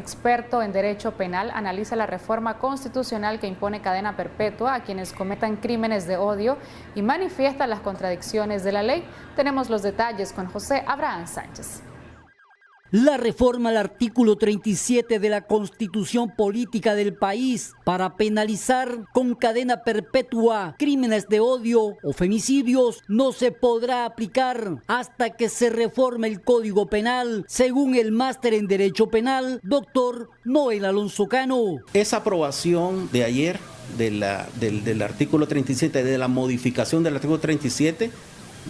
Experto en derecho penal analiza la reforma constitucional que impone cadena perpetua a quienes cometan crímenes de odio y manifiesta las contradicciones de la ley. Tenemos los detalles con José Abraham Sánchez. La reforma al artículo 37 de la Constitución Política del país para penalizar con cadena perpetua crímenes de odio o femicidios no se podrá aplicar hasta que se reforme el Código Penal, según el máster en Derecho Penal, doctor Noel Alonso Cano. Esa aprobación de ayer del artículo 37, de la modificación del artículo 37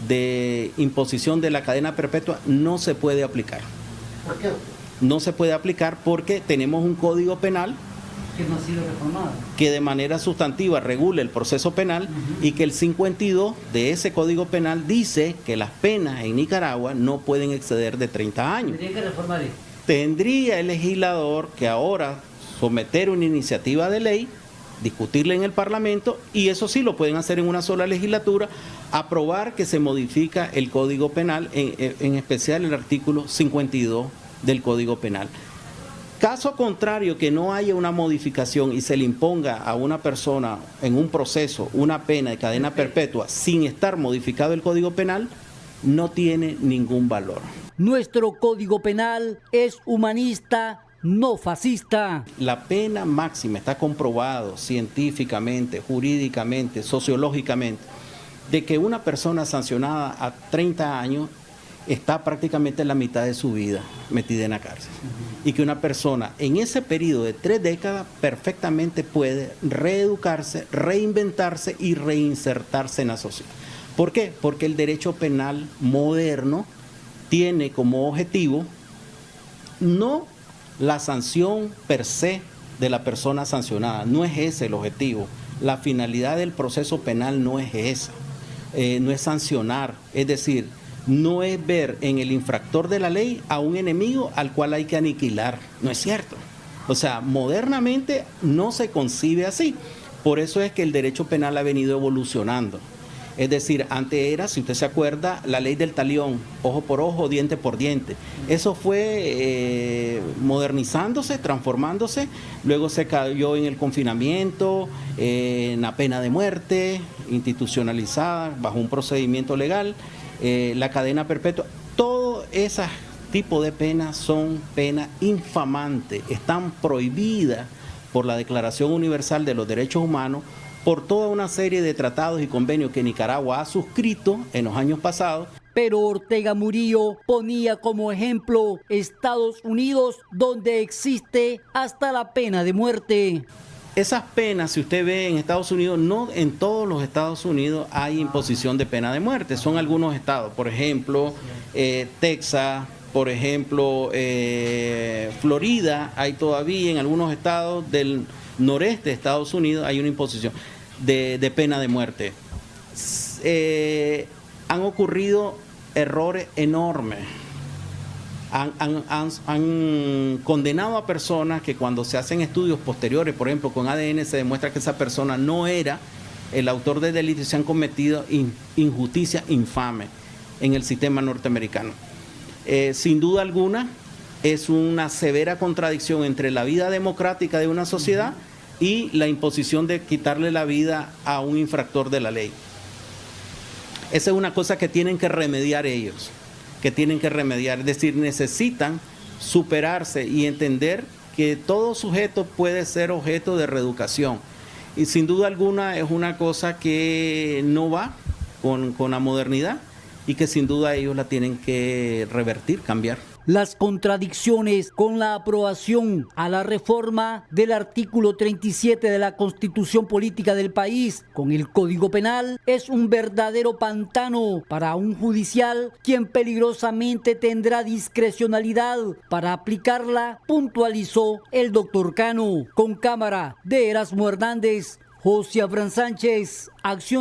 de imposición de la cadena perpetua, no se puede aplicar. ¿Por qué? No se puede aplicar porque tenemos un código penal que no ha sido reformado, que de manera sustantiva regula el proceso penal y que el 52 de ese código penal dice que las penas en Nicaragua no pueden exceder de 30 años. ¿Tendría que reformar esto? Tendría el legislador que ahora someter una iniciativa de ley, discutirla en el Parlamento, y eso sí lo pueden hacer en una sola legislatura, aprobar que se modifica el Código Penal, en especial el artículo 52 del Código Penal. Caso contrario, que no haya una modificación y se le imponga a una persona en un proceso una pena de cadena perpetua sin estar modificado el Código Penal, no tiene ningún valor. Nuestro Código Penal es humanista, no fascista. La pena máxima está comprobado científicamente, jurídicamente, sociológicamente, de que una persona sancionada a 30 años está prácticamente en la mitad de su vida metida en la cárcel. Y que una persona en ese periodo de 3 décadas perfectamente puede reeducarse, reinventarse y reinsertarse en la sociedad. ¿Por qué? Porque el derecho penal moderno tiene como objetivo no la sanción per se de la persona sancionada, no es ese el objetivo. La finalidad del proceso penal no es esa, no es sancionar, es decir, no es ver en el infractor de la ley a un enemigo al cual hay que aniquilar, no es cierto. O sea, modernamente no se concibe así, por eso es que el derecho penal ha venido evolucionando. Es decir, antes era, si usted se acuerda, la ley del talión, ojo por ojo, diente por diente. Eso fue modernizándose, transformándose, luego se cayó en el confinamiento, en la pena de muerte, institucionalizada, bajo un procedimiento legal, la cadena perpetua. Todo ese tipo de penas son penas infamantes, están prohibidas por la Declaración Universal de los Derechos Humanos, por toda una serie de tratados y convenios que Nicaragua ha suscrito en los años pasados. Pero Ortega Murillo ponía como ejemplo Estados Unidos, donde existe hasta la pena de muerte. Esas penas, si usted ve en Estados Unidos, no en todos los Estados Unidos hay imposición de pena de muerte, son algunos estados, por ejemplo, Texas, por ejemplo, Florida, hay todavía en algunos estados del noreste de Estados Unidos hay una imposición de pena de muerte. Han ocurrido errores enormes. Han condenado a personas que cuando se hacen estudios posteriores, por ejemplo con ADN, se demuestra que esa persona no era el autor de delitos y se han cometido injusticias infames en el sistema norteamericano. Sin duda alguna, es una severa contradicción entre la vida democrática de una sociedad y la imposición de quitarle la vida a un infractor de la ley. Esa es una cosa que tienen que remediar ellos, es decir, necesitan superarse y entender que todo sujeto puede ser objeto de reeducación. Y sin duda alguna es una cosa que no va con la modernidad y que sin duda ellos la tienen que revertir, cambiar. Las contradicciones con la aprobación a la reforma del artículo 37 de la Constitución Política del país con el Código Penal es un verdadero pantano para un judicial quien peligrosamente tendrá discrecionalidad para aplicarla, puntualizó el doctor Cano. Con cámara de Erasmo Hernández, José Abraham Sánchez, Acción.